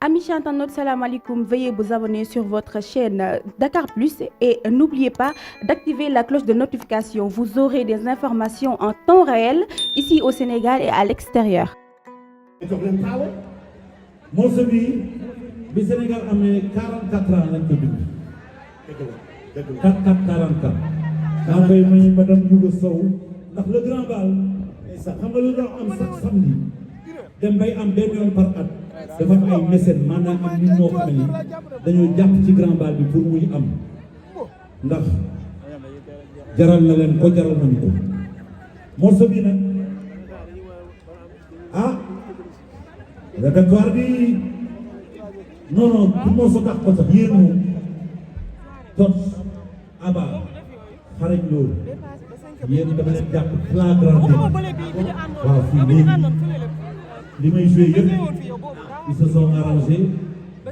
Amis internautes, salam alaikum. Veuillez vous abonner sur votre chaîne Dakar Plus et n'oubliez pas d'activer la cloche de notification. Vous aurez des informations en temps réel ici au Sénégal et à l'extérieur. morceau bi Sénégal amee 44 ans lañ ko bind. 44. daa koy may madame Youga Sow ndax le grand bal xam nga lu doon am sax samedi dem bay am benn yoon par at dafa am ay mécènes maanaam am nit ñoo xam ne dañoo jàpp ci grand bal bi pour muy am ndax jaral na leen ko jaral nañu ko morceau bi nag répertoire bi non pour morceau tax ko sax yéen moom tot aba xarañ loolu yéen dama leen jàpp flagrant waaw fii léegi li may joué yëpp ils se sont arrangés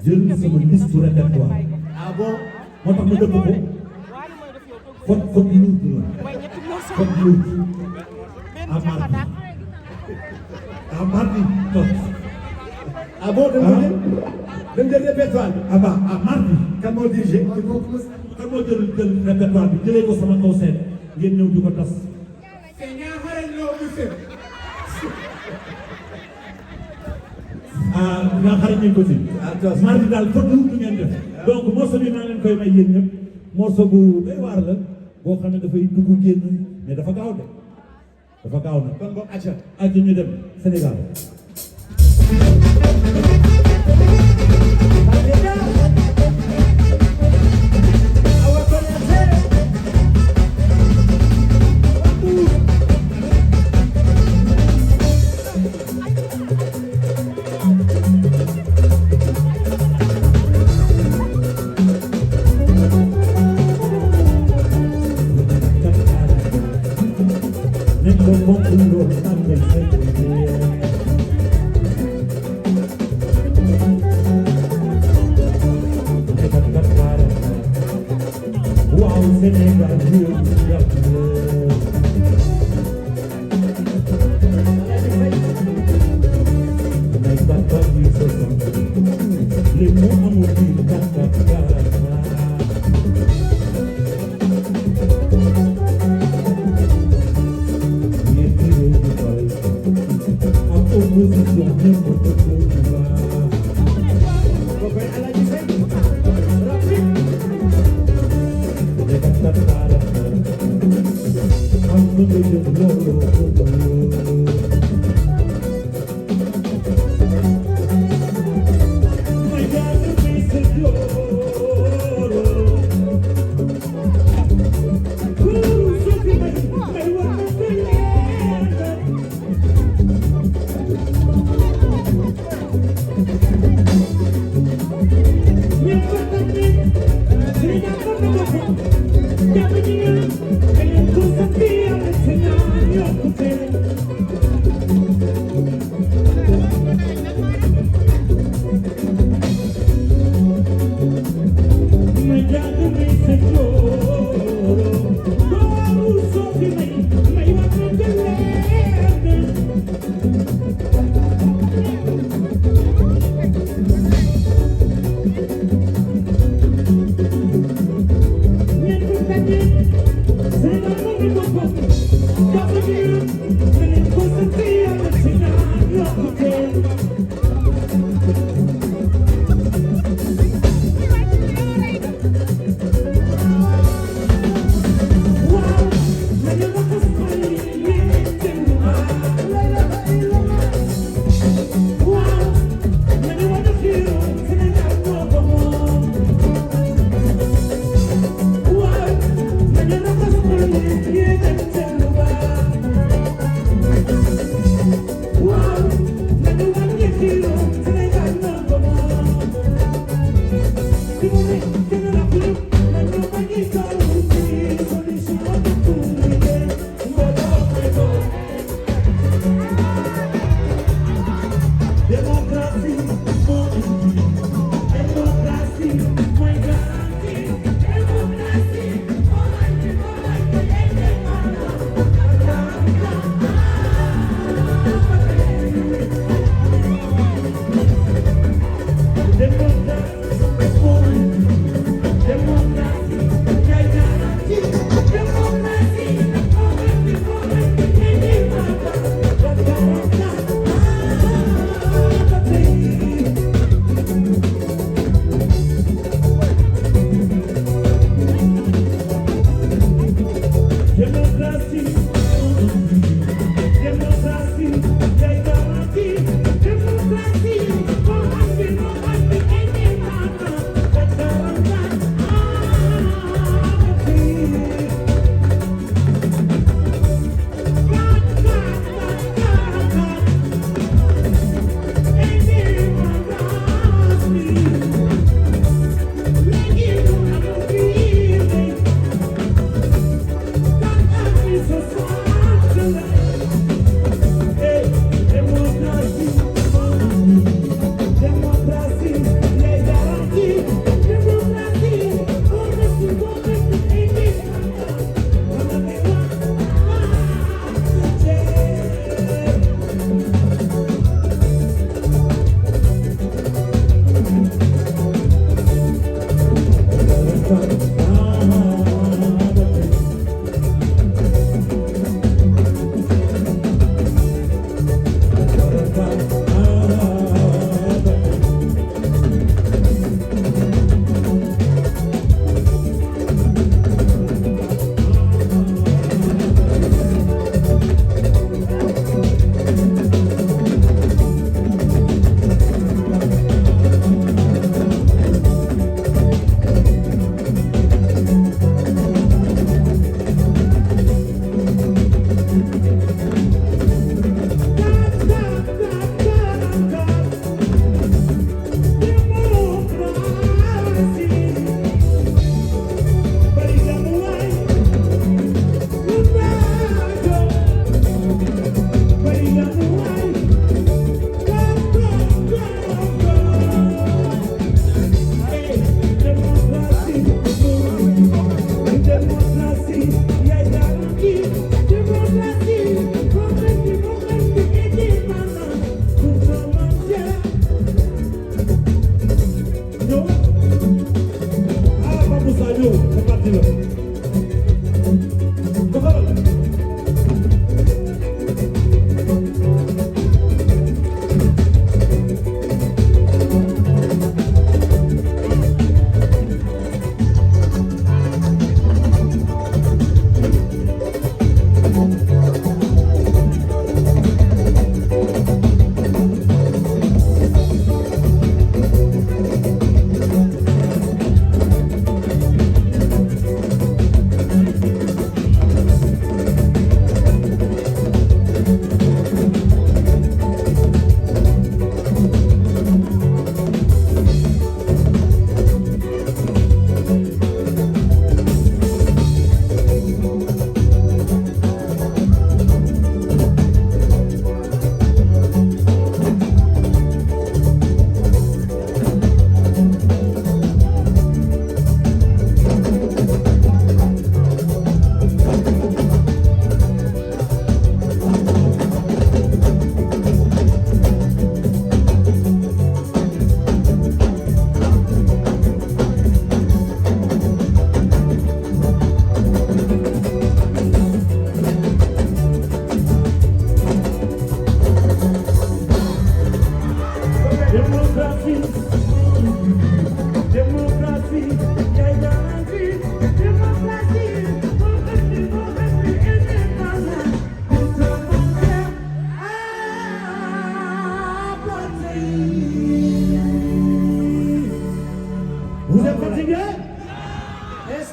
jël sama liste répertoire moo tax ma dëpp ko faute lourde la faute lourde à mardi tot dem jël répertoire bi. à mardi. kan moo dirigé. kan moo jël répertoire bi jëlee ko sama kaw seen ngeen ñëw di ko tas. nga xarañ nañ ko si. mardi daal foog lu ngeen def. donc morceau bi maa leen koy may yéen ñëpp morceau bu doy waar la boo xam ne dafay dugg génn mais dafa gaaw de dafa gaaw na. kon boog acca ñu dem Sénégal.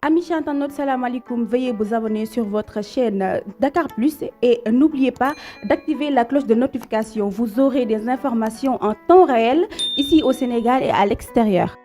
Amis internautes, salam alaikum. Veuillez vous abonner sur votre chaîne Dakar Plus et n'oubliez pas d'activer la cloche de notification. Vous aurez des informations en temps réel ici au Sénégal et à l'extérieur.